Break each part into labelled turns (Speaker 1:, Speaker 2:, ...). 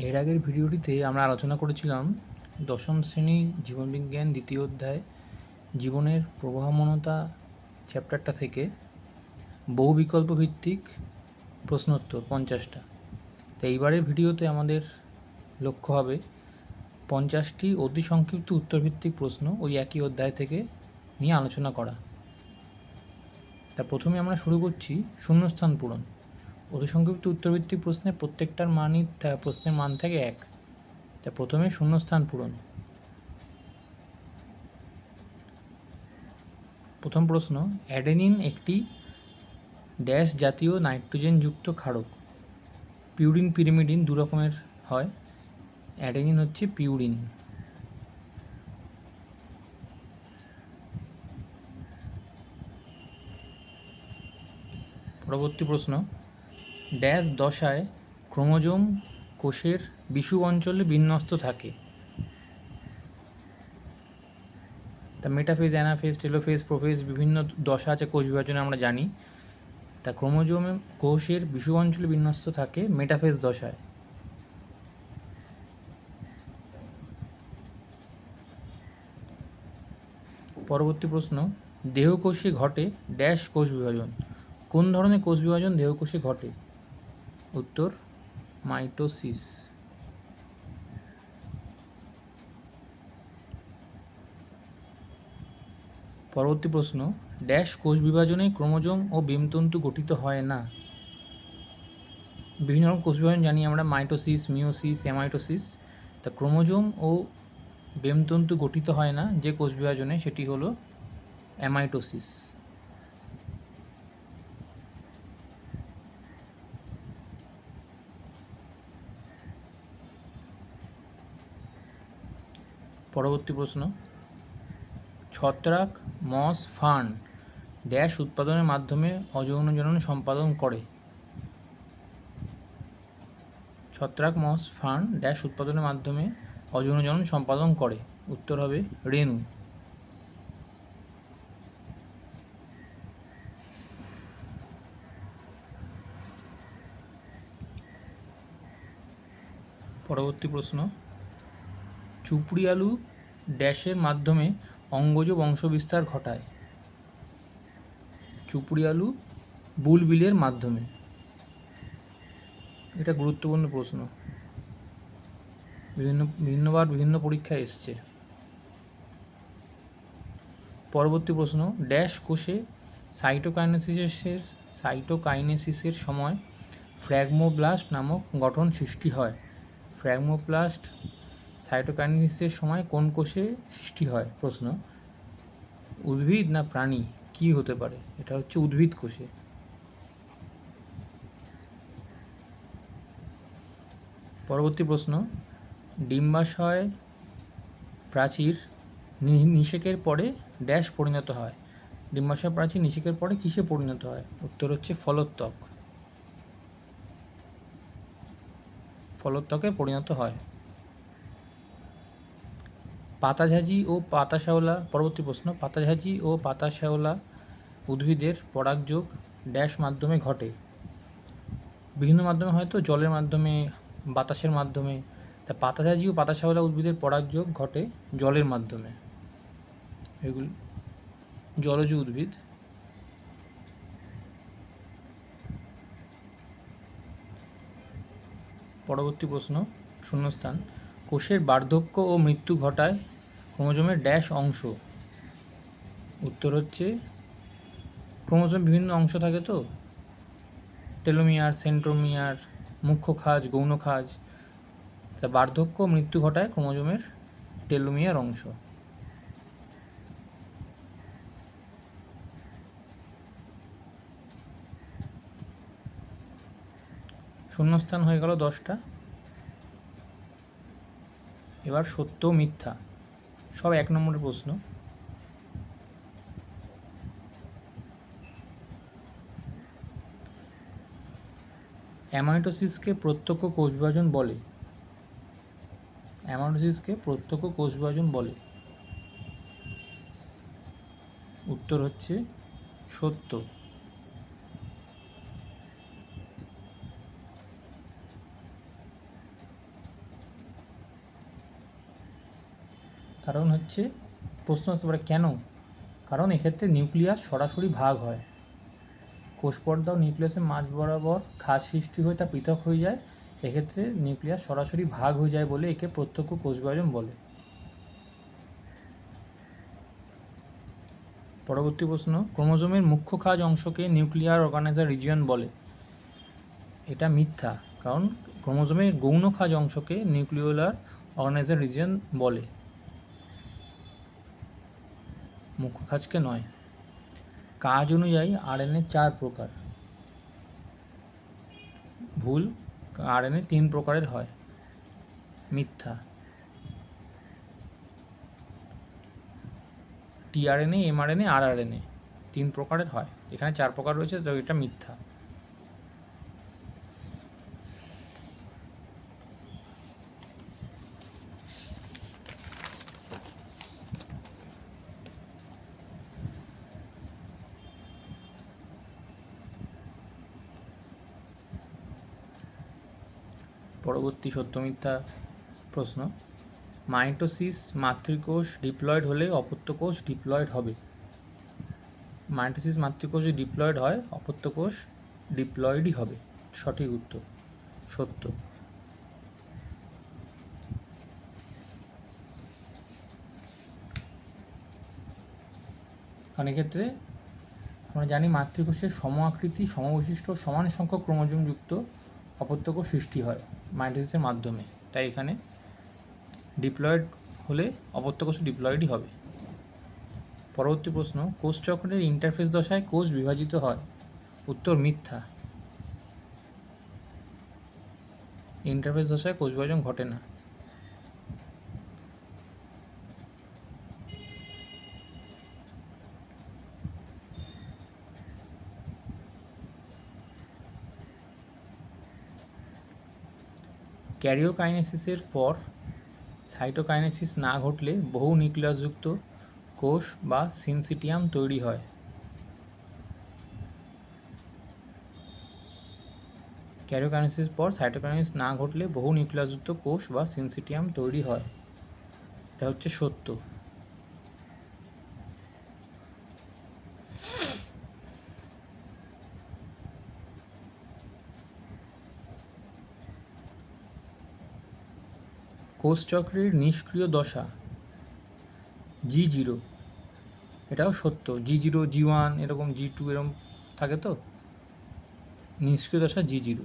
Speaker 1: এর আগের ভিডিওটিতে আমরা আলোচনা করেছিলাম দশম শ্রেণী জীবনবিজ্ঞান দ্বিতীয় অধ্যায় জীবনের প্রবাহমানতা চ্যাপ্টারটা থেকে বহু বিকল্প ভিত্তিক প্রশ্নোত্তর 50টা। তো এইবারের ভিডিওতে আমাদের লক্ষ্য হবে 50টি অতি সংক্ষিপ্ত উত্তরভিত্তিক প্রশ্ন ওই একই অধ্যায় থেকে নিয়ে আলোচনা করা। তা প্রথমে আমরা শুরু করছি শূন্যস্থান পূরণ। অতি সংক্ষিপ্ত উত্তরভিত্তিক প্রশ্নে প্রত্যেকটার মানই প্রশ্নের মান থাকে 1। তা প্রথমে শূন্যস্থান পূরণ। প্রথম প্রশ্ন, অ্যাডেনিন একটি ড্যাশ জাতীয় নাইট্রোজেনযুক্ত ক্ষারক। পিউরিন পিরিমিডিন দু রকমের হয়, অ্যাডেনিন হচ্ছে পিউরিন। পরবর্তী প্রশ্ন, ড্যাশ দশায় ক্রোমোজোম কোষের বিষুব অঞ্চলে বিন্যস্ত থাকে। তা মেটাফেজ, অ্যানাফেজ, টেলোফেজ, প্রোফেজ বিভিন্ন দশা আছে কোষ বিভাজনে আমরা জানি। তা ক্রোমোজোম কোষের বিষুব অঞ্চলে বিন্যস্ত থাকে মেটাফেজ দশায়। পরবর্তী প্রশ্ন, দেহকোষে ঘটে ড্যাশ কোষ বিভাজন। কোন ধরনের কোষ বিভাজন দেহকোষে ঘটে? উত্তর মাইটোসিস। পরবর্তী প্রশ্ন, ড্যাশ কোষ বিভাজনে ক্রোমোজোম ও বেমতন্তু গঠিত হয় না। বিভিন্ন রকম কোষ বিভাজন জানি আমরা, মাইটোসিস, মিওসিস, অ্যামাইটোসিস। তা ক্রোমোজোম ও বেমতন্তু গঠিত হয় না যে কোষ বিভাজনে, সেটি হলো অ্যামাইটোসিস। পরবর্তী প্রশ্ন, ছত্রাক, মস, ফার্ন ড্যাশ উৎপাদনের মাধ্যমে অযৌন জনন সম্পাদন করে। ছত্রাক, মস, ফার্ন ড্যাশ উৎপাদনের মাধ্যমে অযৌন জনন সম্পাদন করে। উত্তর হবে রেণু। পরবর্তী প্রশ্ন, চুপড়ি আলু ড্যাশের মাধ্যমে অঙ্গজ বংশবিস্তার ঘটায়। চুপড়ি আলু বুলবিলের মাধ্যমে। এটা গুরুত্বপূর্ণ প্রশ্ন, বিভিন্নবার বিভিন্ন পরীক্ষায় এসছে। পরবর্তী প্রশ্ন, ড্যাশ কোষে সাইটোকাইনেসিসের সময় ফ্র্যাগমোব্লাস্ট নামক গঠন সৃষ্টি হয়। ফ্র্যাগমোপ্লাস্ট সাইটোকাইনেসিসের সময় কোন কোষে সৃষ্টি হয়? প্রশ্ন, উদ্ভিদ না প্রাণী, কি হতে পারে? এটা হচ্ছে উদ্ভিদ কোষে। পরবর্তী প্রশ্ন, ডিম্বাশয় প্রাচীর নিষেকের পরে ড্যাশ পরিণত হয়। ডিম্বাশয় প্রাচীর নিষেকের পরে কিসে পরিণত হয়? উত্তর হচ্ছে ফলোত্বক। ফলোত্বকে পরিণত হয়। পাতাঝাঁঝি ও পাতাশ্যাওলা। পরবর্তী প্রশ্ন, পাতাঝাঁঝি ও পাতাশ্যাওলা উদ্ভিদের পরাগযোগ ড্যাশ মাধ্যমে ঘটে। বিভিন্ন মাধ্যমে, হয়তো জলের মাধ্যমে, বাতাসের মাধ্যমে। তা পাতাঝাঁঝি ও পাতাশ্যাওলা উদ্ভিদের পরাগযোগ ঘটে জলের মাধ্যমে। এগুলি জলজ উদ্ভিদ। পরবর্তী প্রশ্ন, শূন্যস্থান, কোষের বার্ধক্য ও মৃত্যু ঘটায় ক্রোমোজোমের ড্যাশ অংশ। উত্তর হচ্ছে, ক্রোমোজোমের বিভিন্ন অংশ থাকে তো, টেলোমিয়ার, সেন্ট্রোমিয়ার, মুখ্য খাঁজ, গৌণ খাঁজ। তা বার্ধক্য ও মৃত্যু ঘটায় ক্রোমোজোমের টেলোমিয়ার অংশ। শূন্যস্থান হয়ে গেল 10টা। এবার সত্য মিথ্যা, সব 1 নম্বরের প্রশ্ন। অ্যামাইটোসিসকে প্রত্যক্ষ কোষ বিভাজন বলে। অ্যামাইটোসিসকে প্রত্যক্ষ কোষ বিভাজন বলে। উত্তর হচ্ছে সত্য। কারণ হচ্ছে প্রশ্ন আসতে পারে কেন, কারণ এক্ষেত্রে নিউক্লিয়াস সরাসরি ভাগ হয়, কোষপর্দা ও নিউক্লিয়াসের মাঝ বরাবর খাঁজ সৃষ্টি হয়ে তা পৃথক হয়ে যায়, এক্ষেত্রে নিউক্লিয়াস সরাসরি ভাগ হয়ে যায় বলে একে প্রত্যক্ষ কোষ বিভাজন বলে। পরবর্তী প্রশ্ন, ক্রোমোজোমের মুখ্য খাঁজ অংশকে নিউক্লিয়ার অর্গানাইজার রিজিয়ন বলে। এটা মিথ্যা, কারণ ক্রোমোজোমের গৌণ খাঁজ অংশকে নিউক্লিওলার অর্গানাইজার রিজিয়ন বলে, মুখ্য খাঁজকে নয়। কাজ অনুযায়ী আরএনএ 4 প্রকার। ভুল, আরএনএ 3 প্রকারের হয়, মিথ্যা। টিআরএনএ, এমআরএনএ, আরআরএনএ 3 প্রকারের হয়, এখানে 4 প্রকার রয়েছে, তো এটা মিথ্যা। পরবর্তী সত্য মিথ্যা প্রশ্ন, মাইটোসিস মাতৃকোষ ডিপ্লয়েড হলে অপত্য কোষ ডিপ্লয়েড হবে। মাইটোসিস মাতৃকোষ যদি ডিপ্লয়েড হয়, অপত্য কোষ ডিপ্লয়েডই হবে, সঠিক উত্তর, সত্য। কারণ এক্ষেত্রে আমরা জানি মাতৃকোষের সম আকৃতি, সমবৈশিষ্ট্য, সমান সংখ্যক ক্রোমোজোমযুক্ত অপত্য কোষ সৃষ্টি হয় মাইটোসিসের মাধ্যমে, তাই এখানে ডিপ্লয়েড হলে অপত্য কোষ ডিপ্লয়েডই হবে। পরবর্তী প্রশ্ন, কোষ চক্রের ইন্টারফেস দশায় কোষ বিভাজিত হয়। উত্তর মিথ্যা, ইন্টারফেস দশায় কোষ বিভাজন ঘটে না। ক্যারিওকাইনেসিসের পর সাইটোকাইনেসিস না ঘটলে বহু নিউক্লিয়াসযুক্ত কোষ বা সিনসিটিয়াম তৈরি হয়। ক্যারিওকাইনেসিস পর সাইটোকাইনেসিস না ঘটলে বহু নিউক্লিয়াসযুক্ত কোষ বা সিনসিটিয়াম তৈরি হয়, এটা হচ্ছে সত্য। কোষচক্রের নিষ্ক্রিয় দশা G0, এটাও সত্য। G0, G1 এরকম G2 এরকম থাকে, তো নিষ্ক্রিয় দশা G0।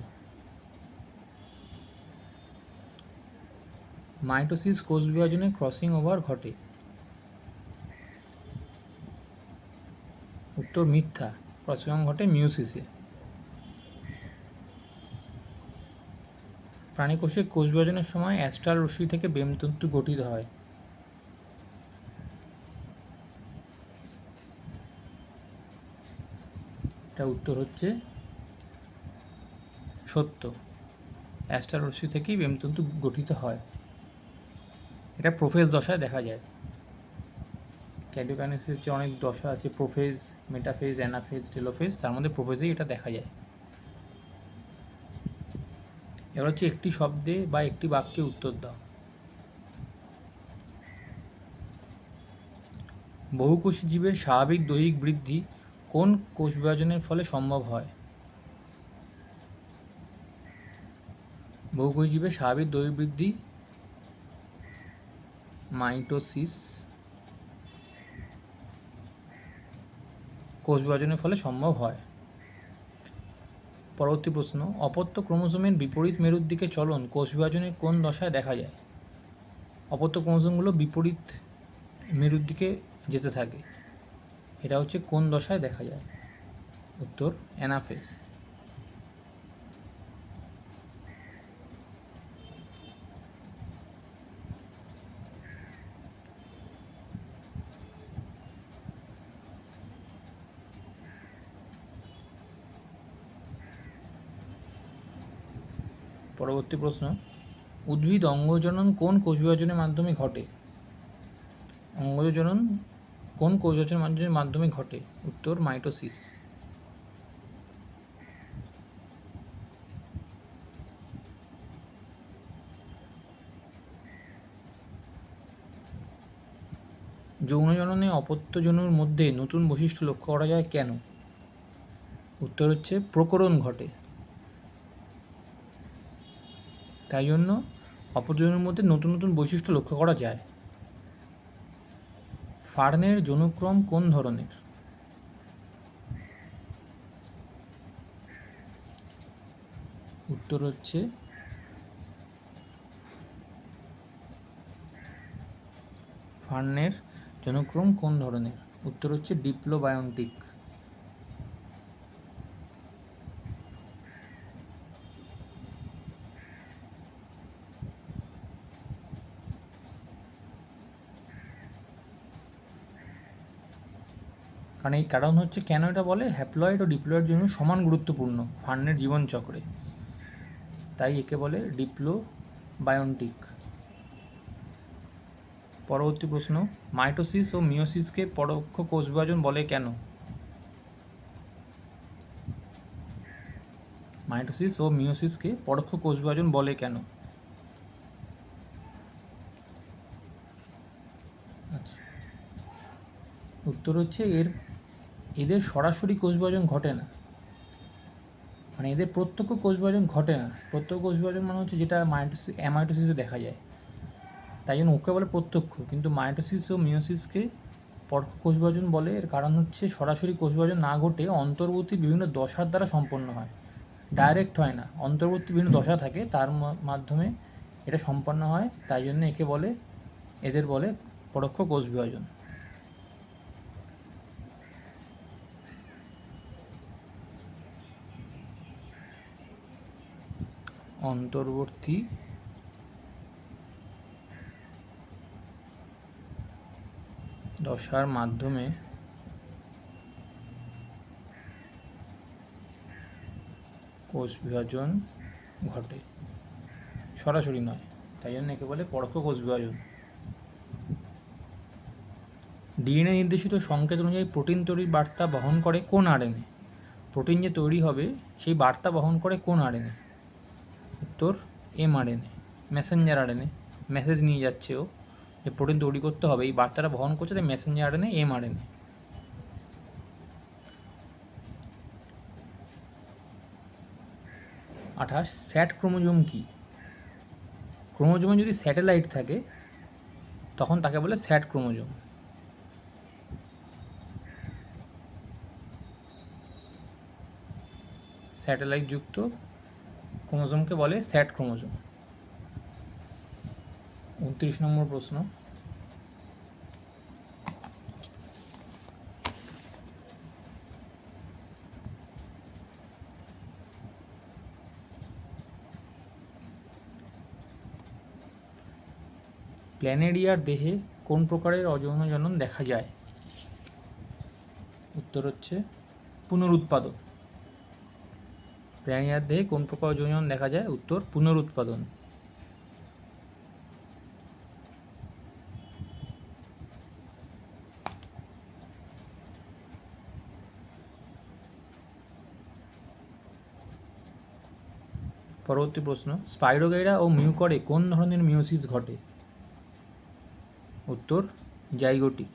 Speaker 1: মাইটোসিস কোষ বিভাজনে ক্রসিং ওভার ঘটে। উত্তর মিথ্যা, ক্রসিং ওভার ঘটে মিওসিসে। প্রাণীকোষে কোষ বিভাজনের সময় অ্যাস্ট্রাল রশ্মি থেকে বেমতন্তু গঠিত হয়। এটা উত্তর হচ্ছে সত্য, অ্যাস্ট্রাল রশ্মি থেকেই বেমতন্তু গঠিত হয়, এটা প্রোফেজ দশায় দেখা যায়। ক্যারিওকাইনেসিস যে অনেক দশা আছে, প্রোফেজ, মেটাফেজ, অ্যানাফেজ, টেলোফেজ, তার মধ্যে প্রোফেজেই এটা দেখা যায়। এবার হচ্ছে একটি শব্দে বা একটি বাক্যে উত্তর দাও। বহুকোষী জীবের স্বাভাবিক দৈহিক বৃদ্ধি কোন কোষ বিভাজনের ফলে সম্ভব হয়? বহুকোষী জীবের স্বাভাবিক দৈহিক বৃদ্ধি মাইটোসিস কোষ বিভাজনের ফলে সম্ভব হয়। পরবর্তী প্রশ্ন, অপত্য ক্রোমোজোমের বিপরীত মেরুর দিকে চলন কোষ বিভাজনের কোন দশায় দেখা যায়? অপত্য ক্রোমোজোমগুলো বিপরীত মেরুর দিকে যেতে থাকে, এটা হচ্ছে কোন দশায় দেখা যায়? উত্তর অ্যানাফেজ। পরবর্তী প্রশ্ন, উদ্ভিদ অঙ্গজনন কোন কোষ বিভাজনের মাধ্যমে ঘটে? অঙ্গজনন কোন কোষ বিভাজনের মাধ্যমে ঘটে? উত্তর মাইটোসিস। যৌনজননে অপত্যজনুর মধ্যে নতুন বৈশিষ্ট্য লক্ষ্য করা যায় কেন? উত্তর হচ্ছে প্রকরণ ঘটে, তাই জন্য অপত্যজনুর মধ্যে নতুন নতুন বৈশিষ্ট্য লক্ষ্য করা যায়। ফার্নের যৌনক্রম কোন ধরনের? উত্তর হচ্ছে ফার্নের যৌনক্রম কোন ধরনের? উত্তর হচ্ছে ডিপ্লোবায়োন্টিক। কারণ এই কারণ হচ্ছে কেন এটা বলে, হ্যাপ্লয়েড ও ডিপ্লয়েড জন্য সমান গুরুত্বপূর্ণ ফার্নের জীবনচক্রে, তাই একে বলে ডিপ্লোবায়োন্টিক। পরবর্তী প্রশ্ন, মাইটোসিস ও মিওসিসকে পরোক্ষ কোষ বিভাজন বলে কেন? মাইটোসিস ও মিওসিসকে পরোক্ষ কোষ বিভাজন বলে কেন? আচ্ছা, উত্তর হচ্ছে এদের সরাসরি কোষ বিভাজন ঘটে না, মানে এদের প্রত্যক্ষ কোষ বিভাজন ঘটে না। প্রত্যক্ষ কোষ বিভাজন মানে হচ্ছে যেটা অ্যামাইটোসিসে দেখা যায়, তাই জন্য ওকে বলে প্রত্যক্ষ। কিন্তু মাইটোসিস ও মিওসিসকে পরোক্ষ কোষ বিভাজন বলে, এর কারণ হচ্ছে সরাসরি কোষ বিভাজন না ঘটে অন্তর্বর্তী বিভিন্ন দশার দ্বারা সম্পন্ন হয়, ডাইরেক্ট হয় না। অন্তর্বর্তী বিভিন্ন দশা থাকে, তার মাধ্যমে এটা সম্পন্ন হয়, তাই জন্য এদের বলে পরোক্ষ কোষ বিভাজন। অন্তর্বর্তী দশার মাধ্যমে কোষ বিভাজন ঘটে, সরাসরি নয়, তাই জন্য একে বলে পরোক্ষ কোষ বিভাজন। ডিএনএ নির্দেশিত সংকেত অনুযায়ী প্রোটিন তৈরির বার্তা বহন করে কোন আরএনএ? প্রোটিন যে তৈরি হবে সেই বার্তা বহন করে কোন আরএনএ? উত্তর এমআরএনএ, মেসেঞ্জার আরএনএ। মেসেজ নিয়ে যাচ্ছে ও, যে প্রোটিন তৈরি করতে হবে, এই বার্তাটা বহন করছে, তাই মেসেঞ্জার আরএনএ, এমআরএনএ। 28, স্যাট ক্রোমোজোম কি? ক্রোমোজোমে যদি স্যাটেলাইট থাকে তখন তাকে বলে স্যাট ক্রোমোজোম। স্যাটেলাইট যুক্ত ক্রোমোজোমকে বলে স্যাট ক্রোমোজোম। 29 নম্বর প্রশ্ন, প্ল্যানেরিয়ার দেহে কোন প্রকারের অযৌন জনন দেখা যায়? উত্তর হচ্ছে পুনরুৎপাদন। প্ল্যানেরিয়ার দেহে কোন প্রকার অযৌন জনন দেখা যায়? উত্তর পুনরুৎপাদন। পরবর্তী প্রশ্ন, স্পাইরোগাইরা ও মিউকরে কোন ধরনের মিওসিস ঘটে? উত্তর জাইগোটিক।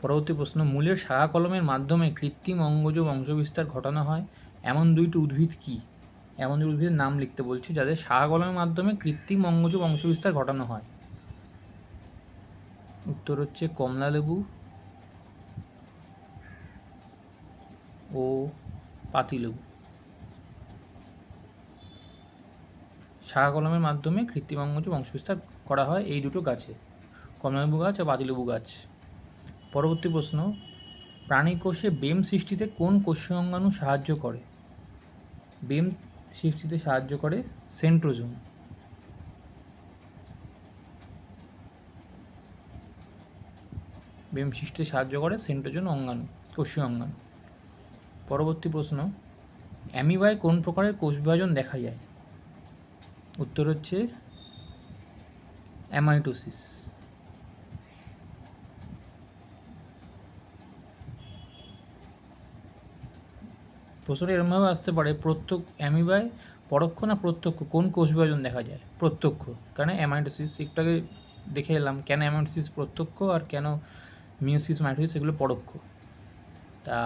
Speaker 1: পরবর্তী প্রশ্ন, মূলের শাখা কলমের মাধ্যমে কৃত্রিম অঙ্গজ বংশবিস্তার ঘটানো হয় এমন দুইটি উদ্ভিদ কি? এমন দুটি উদ্ভিদের নাম লিখতে বলছি যাদের শাখা কলমের মাধ্যমে কৃত্রিম অঙ্গজ বংশবিস্তার ঘটানো হয়। উত্তর হচ্ছে কমলালেবু ও পাতিলেবু। শাখা কলমের মাধ্যমে কৃত্রিম অঙ্গজ বংশবিস্তার করা হয় এই দুটো গাছে, কমলালেবু গাছ ও পাতিলেবু গাছ। পরবর্তী প্রশ্ন, প্রাণীকোষে বেম সৃষ্টিতে কোন কোষীয় অঙ্গাণু সাহায্য করে? বেম সৃষ্টিতে সাহায্য করে সেন্ট্রোজোম। বেম সৃষ্টিতে সাহায্য করে সেন্ট্রোজোম অঙ্গাণু, কোষীয় অঙ্গাণু। পরবর্তী প্রশ্ন, অ্যামিবায় কোন প্রকারের কোষ বিভাজন দেখা যায়? উত্তর হচ্ছে অ্যামাইটোসিস। প্রশ্নটা এরমভাবে আসতে পারে, অ্যামিবায় পরোক্ষ না প্রত্যক্ষ কোন কোষ বিভাজন দেখা যায়? প্রত্যক্ষ। কেন? অ্যামাইটোসিস একটু আগে দেখে এলাম কেন অ্যামাইটোসিস প্রত্যক্ষ আর কেন মিওসিস মাইটোসিস এগুলো পরোক্ষ। তা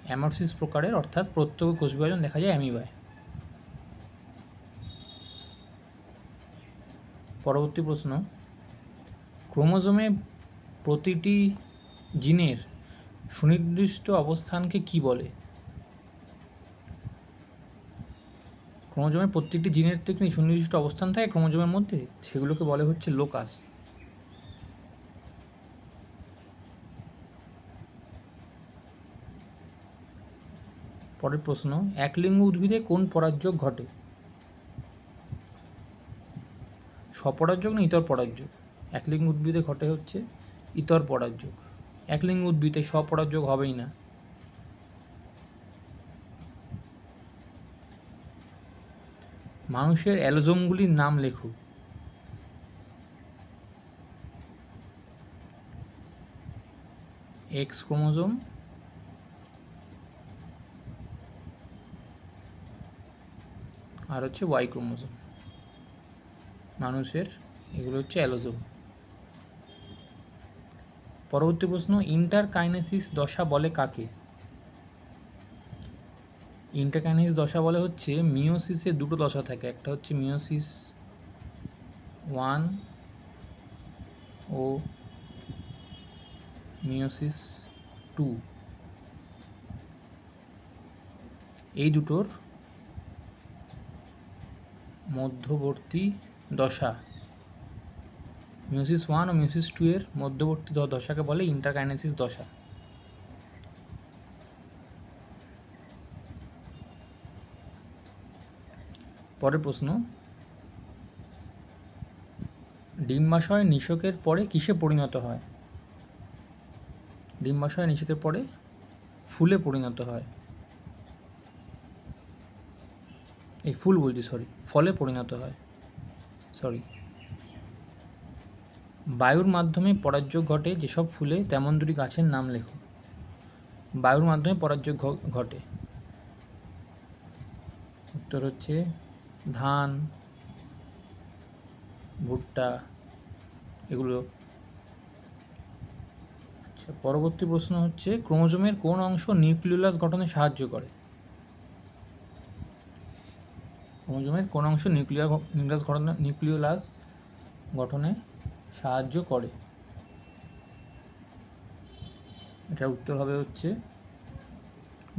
Speaker 1: অ্যামাইটোসিস প্রকারের অর্থাৎ প্রত্যক্ষ কোষ বিভাজন দেখা যায় অ্যামিবায়। পরবর্তী প্রশ্ন, ক্রোমোজোমে প্রতিটি জিনের সুনির্দিষ্ট অবস্থানকে কি বলে? ক্রোমোজোমের প্রত্যেকটি জিনের তো একটি সুনির্দিষ্ট অবস্থান থাকে ক্রোমোজোমের মধ্যে, সেগুলোকে বলে হচ্ছে লোকাস। পরের প্রশ্ন, একলিঙ্গ উদ্ভিদে কোন পরাগযোগ ঘটে? স্বপরাগযোগ না ইতর পরাগযোগ? একলিঙ্গ উদ্ভিদে ঘটে হচ্ছে ইতর পরাগযোগ। একলিঙ্গ উদ্ভিদে স্বপরাগযোগ হবেই না। মানুষের অ্যালোজোমগুলির নাম লেখো। এক্স ক্রোমোজোম, আর হচ্ছে ওয়াই ক্রোমোজোম। মানুষের এগুলো হচ্ছে অ্যালোজোম। পরবর্তী প্রশ্ন, ইন্টারকাইনেসিস দশা বলে কাকে? ইন্টারকাইনেসিস দশা বলে হচ্ছে মিওসিসের দুটো দশা থাকে, একটা হচ্ছে মিওসিস 1 ও মিওসিস 2। এই দুটোর মধ্যবর্তী দশা, মিওসিস 1 ও মিওসিস 2 এর মধ্যবর্তী দশাকে বলে ইন্টারকাইনেসিস দশা। পরের প্রশ্ন, ডিম্বাশয় নিষেকের পরে কিসে পরিণত হয়? ডিম্বাশয় নিষেকের পরে ফুলে পরিণত হয়। এই ফুল বলছি, ফলে পরিণত হয়। বায়ুর মাধ্যমে পরাগযোগ ঘটে যেসব ফুলে তেমন দুটি গাছের নাম লেখো। বায়ুর মাধ্যমে পরাগযোগ ঘটে, উত্তর হচ্ছে ধান, ভুট্টা, এগুলো। আচ্ছা, পরবর্তী প্রশ্ন হচ্ছে, ক্রোমোজোমের কোন অংশ নিউক্লিওলাস গঠনে সাহায্য করে? ক্রোমোজোমের কোন অংশ নিউক্লিওলাস গঠনে সাহায্য করে? এটার উত্তর হবে হচ্ছে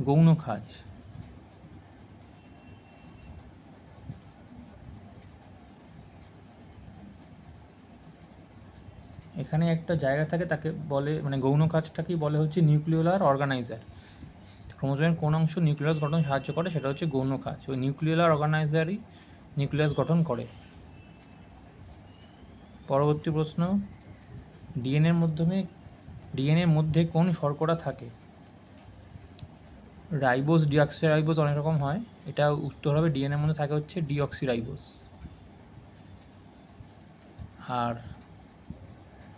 Speaker 1: গৌণ খাঁজ। এখানে একটা জায়গা থাকে, তাকে বলে মানে গৌণ খাঁজটাকেই বলে হচ্ছে নিউক্লিওলার অর্গানাইজার। ক্রোমোজোমের কোন অংশ নিউক্লিয়াস গঠনে সাহায্য করে? সেটা হচ্ছে গৌণ খাঁজ। ওই নিউক্লিওলার অর্গানাইজারই নিউক্লিয়াস গঠন করে। পরবর্তী প্রশ্ন, ডিএনএর মধ্যে কোন শর্করা থাকে? রাইবোজ, ডিঅক্সিরাইবোজ অনেক রকম হয়, এটা উত্তর হবে ডিএনএর মধ্যে থাকে হচ্ছে ডিঅক্সিরাইবোজ। আর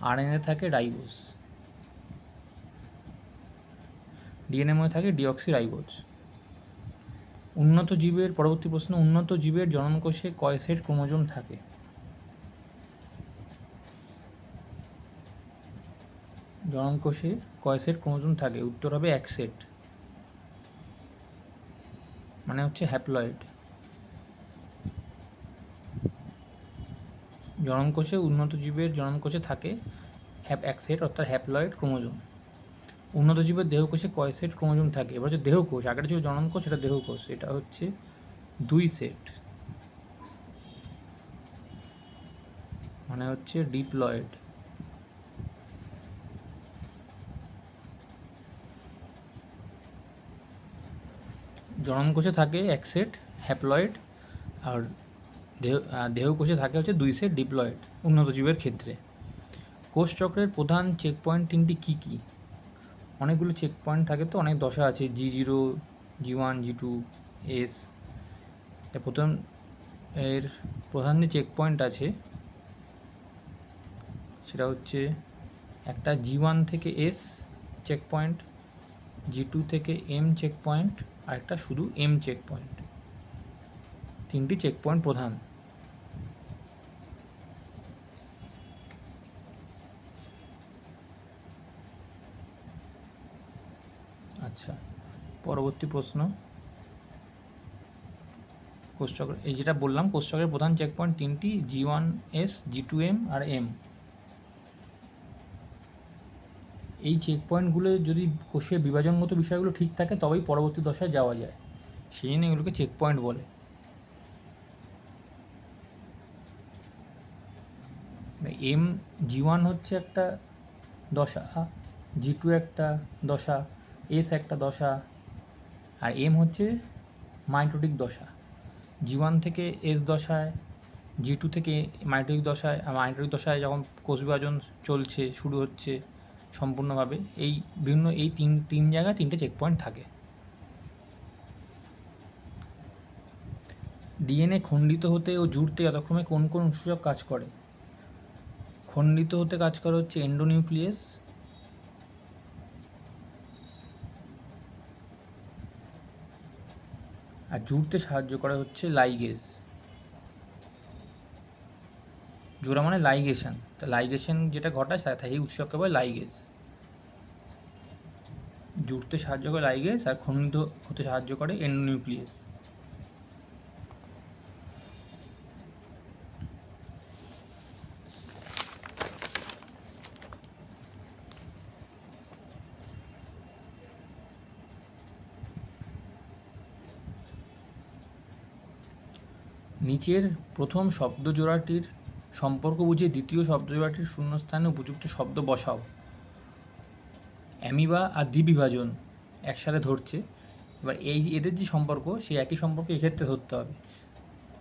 Speaker 1: আরএনএ থাকে রাইবোজ। ডিএনএর মধ্যে থাকে ডিঅক্সিরাইবোজ। উন্নত জীবের পরবর্তী প্রশ্ন, উন্নত জীবের জননকোষে কয় সেট ক্রোমোজোম থাকে? জননকোষে কয় সেট ক্রোমোজোম থাকে? উত্তর হবে 1 সেট, মানে হচ্ছে হ্যাপ্লয়েড। জননকোষে উন্নত জীবের জননকোষে থাকে 1 সেট অর্থাৎ হ্যাপ্লয়েড ক্রোমোজোম। উন্নত জীবের দেহকোষে কয় সেট ক্রোমোজোম থাকে? এবার হচ্ছে দেহকোষ, আগেটা ছিল জননকোষ, এটা দেহকোষ, এটা হচ্ছে 2 সেট, মানে হচ্ছে ডিপ্লয়েড। জননকোষে থাকে 1 সেট হ্যাপ্লয়েড, আর দেহকোষে থাকে হচ্ছে 2 সেট ডিপ্লয়েড উন্নত জীবের ক্ষেত্রে। কোষ চক্রের প্রধান চেক পয়েন্ট 3টি কী কী? অনেকগুলো চেক পয়েন্ট থাকে, তো অনেক দশা আছে, G0, G1, G2, S। প্রথম এর প্রধান যে চেক পয়েন্ট আছে সেটা হচ্ছে একটা G1 থেকে S চেক পয়েন্ট, G2 থেকে M চেক পয়েন্ট, আর একটা শুধু M চেক পয়েন্ট। তিনটি চেক পয়েন্ট প্রধান। আচ্ছা, পরবর্তী প্রশ্ন। কোষচক্র, এই যেটা বললাম কোষচক্রের প্রধান চেক পয়েন্ট তিনটি, G1S, G2M আর M। এই চেক পয়েন্টগুলো যদি কোষের বিভাজনগত বিষয়গুলো ঠিক থাকে তবেই পরবর্তী দশায় যাওয়া যায়, সেই জন্য এগুলোকে চেক পয়েন্ট বলে। G1 হচ্ছে একটা দশা, G2 একটা দশা, S একটা দশা, আর M হচ্ছে মাইটোটিক দশা। G1 থেকে S দশায়, G2 থেকে মাইটোটিক দশায়, আর মাইটোটিক দশায় যখন কোষ বিভাজন চলছে, শুরু হচ্ছে সম্পূর্ণভাবে, এই বিভিন্ন এই তিন জায়গায় তিনটে চেক পয়েন্ট থাকে। ডিএনএ খণ্ডিত হতে ও জুড়তে যথাক্রমে কোন কোন উৎসেচক কাজ করে? খণ্ডিত হতে কাজ করে হচ্ছে এন্ডোনিউক্লিয়াস, আর জুড়তে সাহায্য করে হচ্ছে লাইগেজ। জোড়া মানে লাইগেশন, তা লাইগেশন যেটা ঘটায় সেই উৎসেচককে বলে লাইগেজ। জুড়তে সাহায্য করে লাইগেজ, আর খণ্ডিত হতে সাহায্য করে এন্ডোনিউক্লিয়াস। নিচের প্রথম শব্দজোড়াটির সম্পর্ক বুঝে দ্বিতীয় শব্দজোড়াটির শূন্যস্থানে উপযুক্ত শব্দ বসাও। অ্যামিবা আর দ্বিবিভাজন একসাথে ধরছে, এবার এদের যে সম্পর্ক সেই একই সম্পর্ক এক্ষেত্রে ধরতে হবে।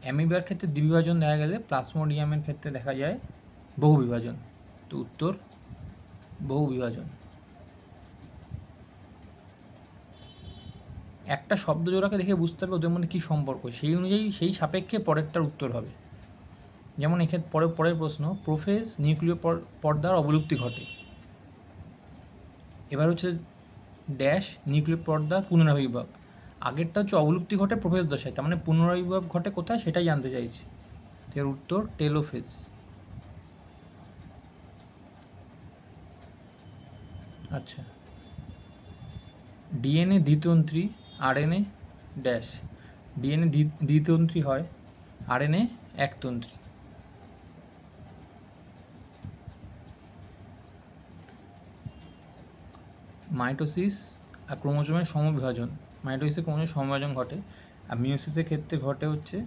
Speaker 1: অ্যামিবার ক্ষেত্রে দ্বিবিভাজন দেখা গেলে প্লাজমোডিয়ামের ক্ষেত্রে দেখা যায় বহু বিভাজন, তো উত্তর বহু বিভাজন। একটা শব্দজোড়াকে দেখে বুঝতে হবে ওদের মধ্যে কী সম্পর্ক, সেই অনুযায়ী সেই সাপেক্ষে পরেরটার উত্তর হবে। যেমন এক্ষেত্রে পরের প্রশ্ন, প্রোফেজ নিউক্লিয় পর্দার অবলুপ্তি ঘটে। এবার হচ্ছে ড্যাশ নিউক্লিয় পর্দার পুনরাবির্ভাব। আগেরটা হচ্ছে অবলুপ্তি ঘটে প্রোফেজ দশায়, তার মানে পুনরাবির্ভাব ঘটে কোথায় সেটাই জানতে চাইছি। এর উত্তর টেলোফেজ। আচ্ছা, ডিএনএ দ্বিতন্ত্রী, আরএনএ ড্যাশ। ডিএনএ দ্বিতন্ত্রী হয়, আরএনএ একতন্ত্রী। মাইটোসিস আর ক্রোমোজোমের সমবিভাজন, মাইটোসিসে ক্রোমোজোমের সমবিভাজন ঘটে, আর মিওসিসের ক্ষেত্রে ঘটে হচ্ছে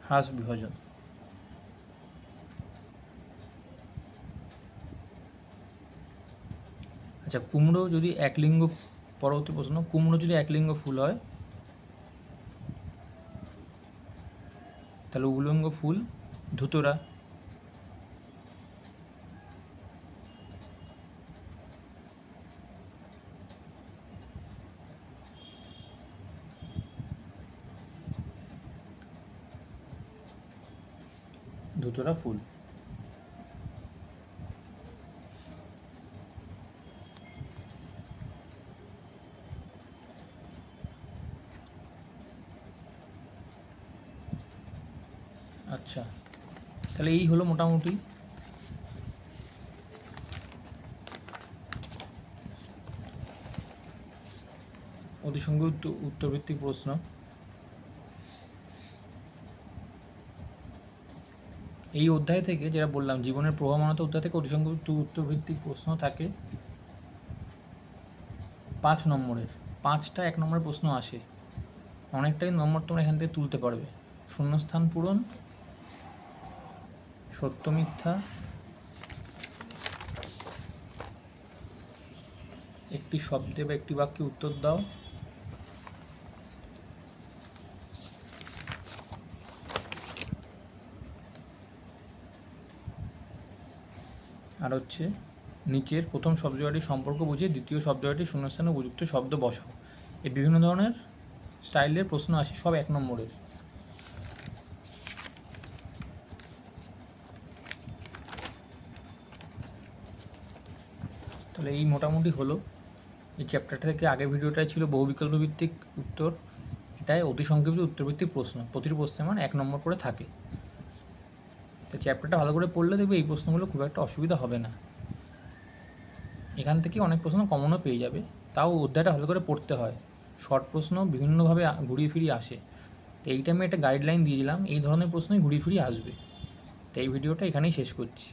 Speaker 1: হ্রাস বিভাজন। আচ্ছা, কুমড়ো যদি একলিঙ্গ, পরবর্তী প্রশ্ন, কুমড়ো যদি একলিঙ্গ ফুল হয় তাহলে উলঙ্গ ফুল ধুতরা। ধুতরা ফুল। আচ্ছা, তাহলে এই হলো মোটামুটি অতিসংখ্যক উত্তরভিত্তিক প্রশ্ন। এই অধ্যায় থেকে যেটা বললাম জীবনের প্রভাবমানতা অধ্যায় থেকে অতিসংখ্যক উত্তরভিত্তিক প্রশ্ন থাকে 5 নম্বরের, 5টা 1 নম্বরের প্রশ্ন আসে। অনেকটাই নম্বর তোমরা এখান থেকে তুলতে পারবে। শূন্যস্থান পূরণ, সত্য মিথ্যা, একটি শব্দে বা একটি বাক্যে উত্তর দাও, আর হচ্ছে নিচের প্রথম শব্দজোড়াটির সম্পর্ক বুঝে দ্বিতীয় শব্দজোড়াটির শূন্যস্থানে উপযুক্ত শব্দ বসাও। এই বিভিন্ন ধরনের স্টাইলের প্রশ্ন আসে, সব 1 নম্বরের। তাহলে এই মোটামুটি হলো এই চ্যাপ্টারটা থেকে। আগের ভিডিওটাই ছিল বহু বিকল্প ভিত্তিক উত্তর, এটাই অতি সংক্ষিপ্ত উত্তরভিত্তিক প্রশ্ন, প্রতিটি প্রশ্নের মান 1 নম্বর করে থাকে। তো চ্যাপ্টারটা ভালো করে পড়লে দেখবে এই প্রশ্নগুলো খুব একটা অসুবিধা হবে না। এখান থেকে অনেক প্রশ্ন কমনও পেয়ে যাবে, তাও অধ্যায়টা ভালো করে পড়তে হয়। শর্ট প্রশ্ন বিভিন্নভাবে ঘুরিয়ে ফিরিয়ে আসে, তো এইটা আমি একটা গাইডলাইন দিয়ে দিলাম, এই ধরনের প্রশ্নই ঘুরিয়ে ফিরিয়ে আসবে। তো এই ভিডিওটা এখানেই শেষ করছি।